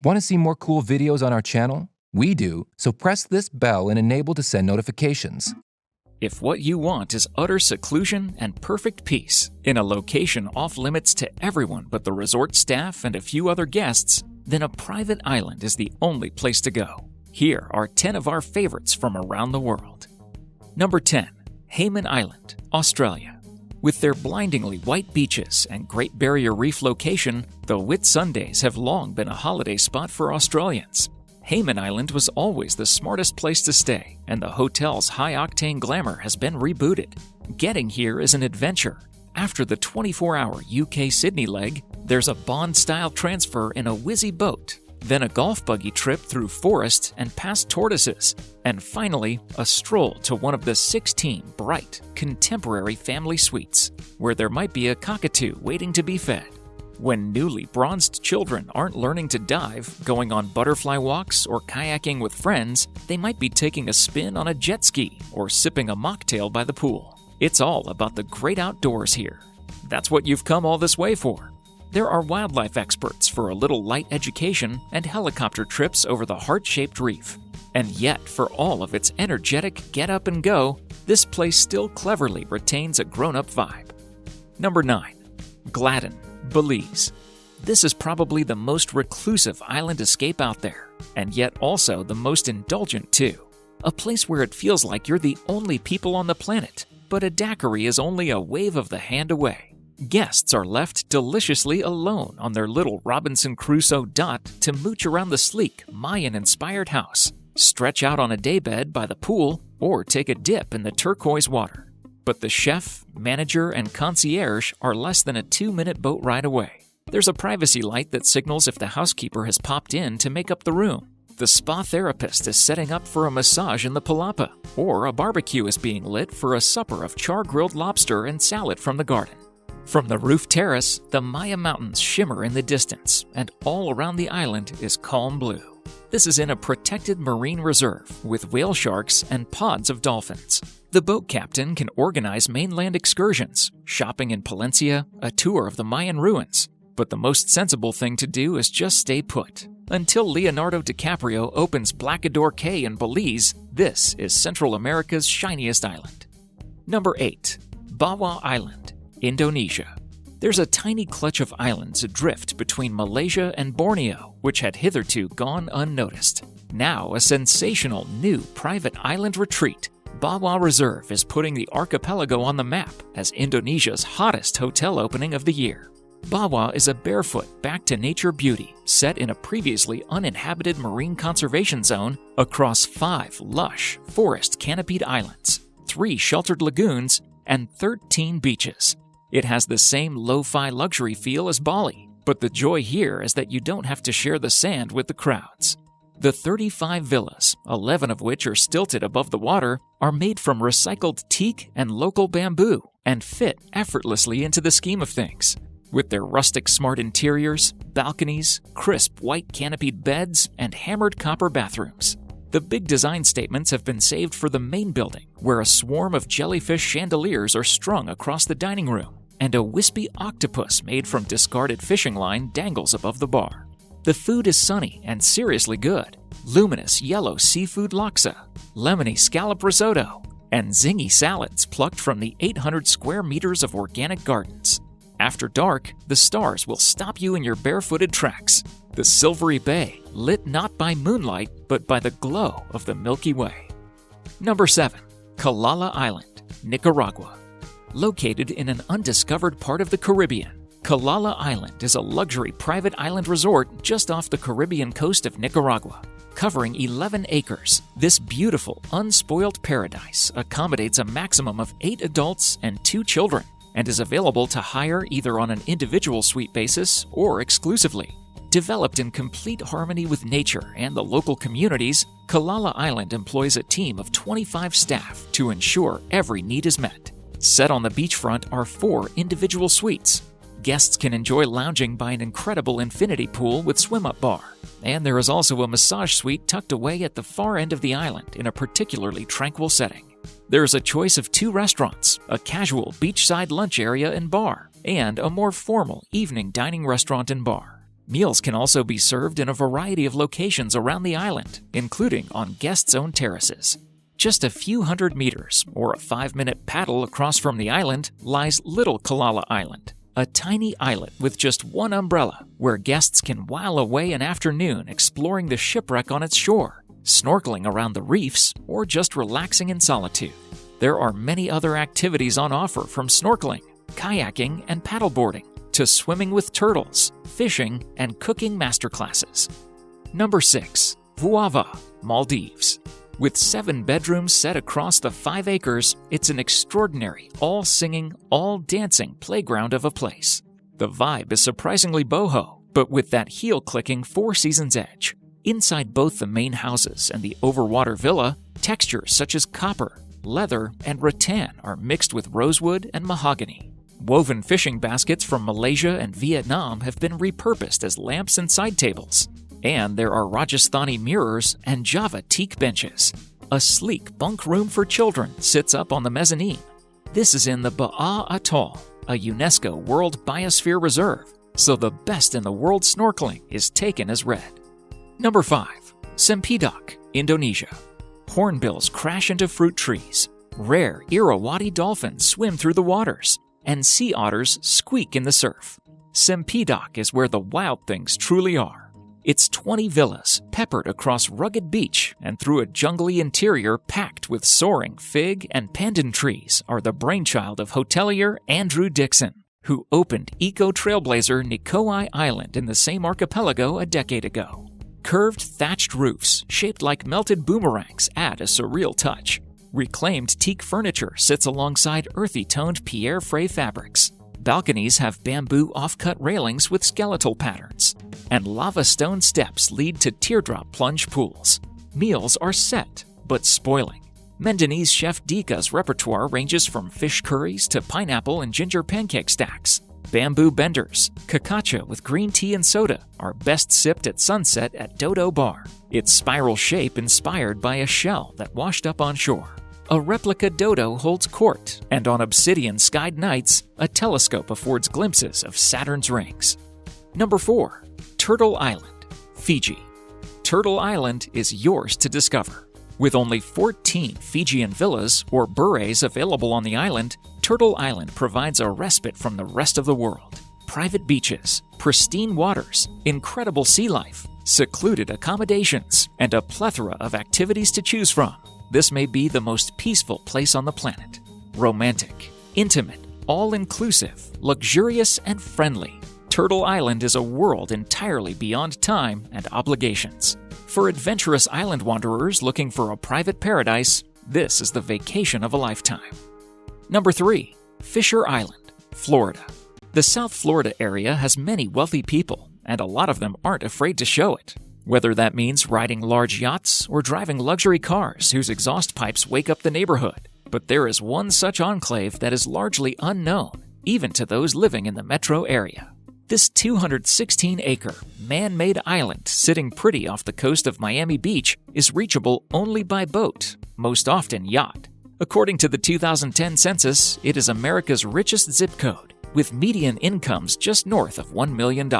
Want to see more cool videos on our channel? We do, so press this bell and enable to send notifications. If what you want is utter seclusion and perfect peace, in a location off-limits to everyone but the resort staff and a few other guests, then a private island is the only place to go. Here are 10 of our favorites from around the world. Number 10. Hayman Island, Australia. With their blindingly white beaches and Great Barrier Reef location, the Whitsundays have long been a holiday spot for Australians. Hayman Island was always the smartest place to stay, and the hotel's high-octane glamour has been rebooted. Getting here is an adventure. After the 24-hour UK-Sydney leg, there's a Bond-style transfer in a whizzy boat, then a golf buggy trip through forest and past tortoises, and finally, a stroll to one of the 16 bright, contemporary family suites, where there might be a cockatoo waiting to be fed. When newly bronzed children aren't learning to dive, going on butterfly walks, or kayaking with friends, they might be taking a spin on a jet ski or sipping a mocktail by the pool. It's all about the great outdoors here. That's what you've come all this way for. There are wildlife experts for a little light education and helicopter trips over the heart-shaped reef. And yet, for all of its energetic get up and go, this place still cleverly retains a grown-up vibe. Number 9. Gladden Belize. This is probably the most reclusive island escape out there, and yet also the most indulgent too. A place where it feels like you're the only people on the planet, but a daiquiri is only a wave of the hand away. Guests are left deliciously alone on their little Robinson Crusoe dot to mooch around the sleek, Mayan-inspired house, stretch out on a daybed by the pool, or take a dip in the turquoise water. But the chef, manager, and concierge are less than a 2-minute boat ride away. There's a privacy light that signals if the housekeeper has popped in to make up the room. The spa therapist is setting up for a massage in the palapa, or a barbecue is being lit for a supper of char-grilled lobster and salad from the garden. From the roof terrace, the Maya Mountains shimmer in the distance, and all around the island is calm blue. This is in a protected marine reserve with whale sharks and pods of dolphins. The boat captain can organize mainland excursions, shopping in Palencia, a tour of the Mayan ruins. But the most sensible thing to do is just stay put. Until Leonardo DiCaprio opens Blacador Cay in Belize, this is Central America's shiniest island. Number 8. Bawah Island, Indonesia. There's a tiny clutch of islands adrift between Malaysia and Borneo, which had hitherto gone unnoticed. Now a sensational new private island retreat, Bawah Reserve is putting the archipelago on the map as Indonesia's hottest hotel opening of the year. Bawah is a barefoot, back-to-nature beauty set in a previously uninhabited marine conservation zone across 5 lush, forest-canopied islands, 3 sheltered lagoons, and 13 beaches. It has the same lo-fi luxury feel as Bali, but the joy here is that you don't have to share the sand with the crowds. The 35 villas, 11 of which are stilted above the water, are made from recycled teak and local bamboo and fit effortlessly into the scheme of things. With their rustic smart interiors, balconies, crisp white canopied beds, and hammered copper bathrooms. The big design statements have been saved for the main building, where a swarm of jellyfish chandeliers are strung across the dining room, and a wispy octopus made from discarded fishing line dangles above the bar. The food is sunny and seriously good. Luminous yellow seafood laksa, lemony scallop risotto, and zingy salads plucked from the 800 square meters of organic gardens. After dark, the stars will stop you in your barefooted tracks. The silvery bay, lit not by moonlight, but by the glow of the Milky Way. Number 7. Kilala Island, Nicaragua. Located in an undiscovered part of the Caribbean, Kilala Island is a luxury private island resort just off the Caribbean coast of Nicaragua. Covering 11 acres, this beautiful, unspoiled paradise accommodates a maximum of 8 adults and 2 children, and is available to hire either on an individual suite basis or exclusively. Developed in complete harmony with nature and the local communities, Kilala Island employs a team of 25 staff to ensure every need is met. Set on the beachfront are 4 individual suites. Guests can enjoy lounging by an incredible infinity pool with swim-up bar. And there is also a massage suite tucked away at the far end of the island in a particularly tranquil setting. There is a choice of 2 restaurants, a casual beachside lunch area and bar, and a more formal evening dining restaurant and bar. Meals can also be served in a variety of locations around the island, including on guests-owned terraces. Just a few hundred meters, or a 5-minute paddle across from the island, lies Little Kilala Island, a tiny islet with just one umbrella, where guests can while away an afternoon exploring the shipwreck on its shore, snorkeling around the reefs, or just relaxing in solitude. There are many other activities on offer, from snorkeling, kayaking, and paddleboarding, to swimming with turtles, fishing, and cooking masterclasses. Number 6. Vava Maldives. With 7 bedrooms set across the 5 acres, it's an extraordinary, all-singing, all-dancing playground of a place. The vibe is surprisingly boho, but with that heel-clicking Four Seasons edge. Inside both the main houses and the overwater villa, textures such as copper, leather, and rattan are mixed with rosewood and mahogany. Woven fishing baskets from Malaysia and Vietnam have been repurposed as lamps and side tables. And there are Rajasthani mirrors and Java teak benches. A sleek bunk room for children sits up on the mezzanine. This is in the Bawah Atoll, a UNESCO World Biosphere Reserve, so the best in the world snorkeling is taken as read. Number 5. SEMPDOC Indonesia. Hornbills crash into fruit trees. Rare Irrawaddy dolphins swim through the waters. And sea otters squeak in the surf. SEMPDOC is where the wild things truly are. Its 20 villas, peppered across rugged beach and through a jungly interior packed with soaring fig and pandan trees, are the brainchild of hotelier Andrew Dixon, who opened eco-trailblazer Nicaragua Island in the same archipelago a decade ago. Curved thatched roofs, shaped like melted boomerangs, add a surreal touch. Reclaimed teak furniture sits alongside earthy-toned Pierre Frey fabrics. Balconies have bamboo off-cut railings with skeletal patterns. And lava stone steps lead to teardrop plunge pools. Meals are set, but spoiling. Mendanese chef Dika's repertoire ranges from fish curries to pineapple and ginger pancake stacks. Bamboo benders, cacacha with green tea and soda, are best sipped at sunset at Dodo Bar. Its spiral shape inspired by a shell that washed up on shore. A replica dodo holds court, and on obsidian-skied nights, a telescope affords glimpses of Saturn's rings. Number 4. Turtle Island, Fiji. Turtle Island is yours to discover. With only 14 Fijian villas or bures available on the island, Turtle Island provides a respite from the rest of the world. Private beaches, pristine waters, incredible sea life, secluded accommodations, and a plethora of activities to choose from. This may be the most peaceful place on the planet. Romantic, intimate, all-inclusive, luxurious, and friendly. Turtle Island is a world entirely beyond time and obligations. For adventurous island wanderers looking for a private paradise, this is the vacation of a lifetime. Number 3. Fisher Island, Florida. The South Florida area has many wealthy people, and a lot of them aren't afraid to show it. Whether that means riding large yachts or driving luxury cars whose exhaust pipes wake up the neighborhood. But there is one such enclave that is largely unknown, even to those living in the metro area. This 216-acre, man-made island sitting pretty off the coast of Miami Beach is reachable only by boat, most often yacht. According to the 2010 census, it is America's richest zip code, with median incomes just north of $1 million.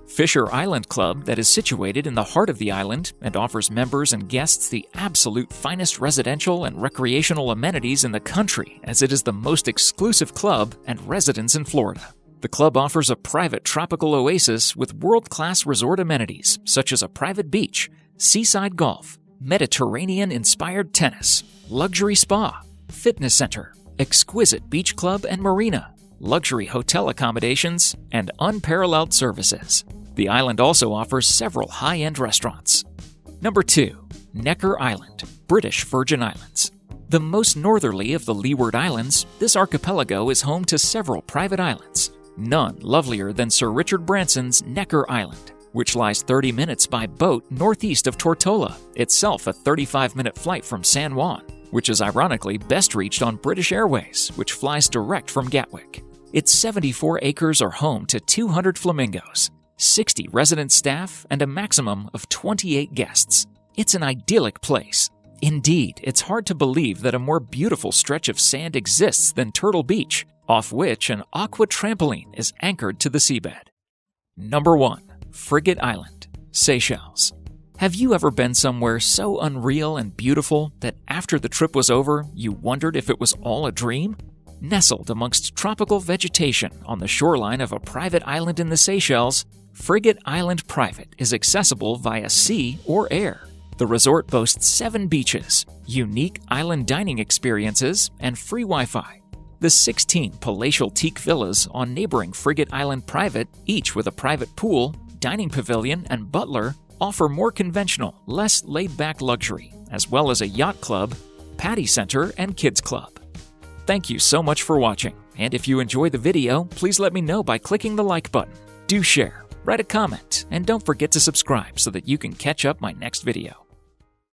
Fisher Island Club, that is situated in the heart of the island and offers members and guests the absolute finest residential and recreational amenities in the country, as it is the most exclusive club and residence in Florida. The club offers a private tropical oasis with world-class resort amenities such as a private beach, seaside golf, Mediterranean-inspired tennis, luxury spa, fitness center, exquisite beach club and marina, luxury hotel accommodations, and unparalleled services. The island also offers several high-end restaurants. Number 2. Necker Island, British Virgin Islands. The most northerly of the Leeward Islands, this archipelago is home to several private islands. None lovelier than Sir Richard Branson's Necker Island, which lies 30 minutes by boat northeast of Tortola, itself a 35-minute flight from San Juan, which is ironically best reached on British Airways, which flies direct from Gatwick. Its 74 acres are home to 200 flamingos, 60 resident staff, and a maximum of 28 guests. It's an idyllic place. Indeed, it's hard to believe that a more beautiful stretch of sand exists than Turtle Beach, off which an aqua trampoline is anchored to the seabed. Number 1. Frigate Island, Seychelles. Have you ever been somewhere so unreal and beautiful that after the trip was over, you wondered if it was all a dream? Nestled amongst tropical vegetation on the shoreline of a private island in the Seychelles, Frigate Island Private is accessible via sea or air. The resort boasts 7 beaches, unique island dining experiences, and free Wi-Fi. The 16 palatial teak villas on neighboring Frigate Island Private, each with a private pool, dining pavilion, and butler, offer more conventional, less laid-back luxury, as well as a yacht club, patty center, and kids club. Thank you so much for watching, and if you enjoyed the video, please let me know by clicking the like button. Do share, write a comment, and don't forget to subscribe so that you can catch up my next video.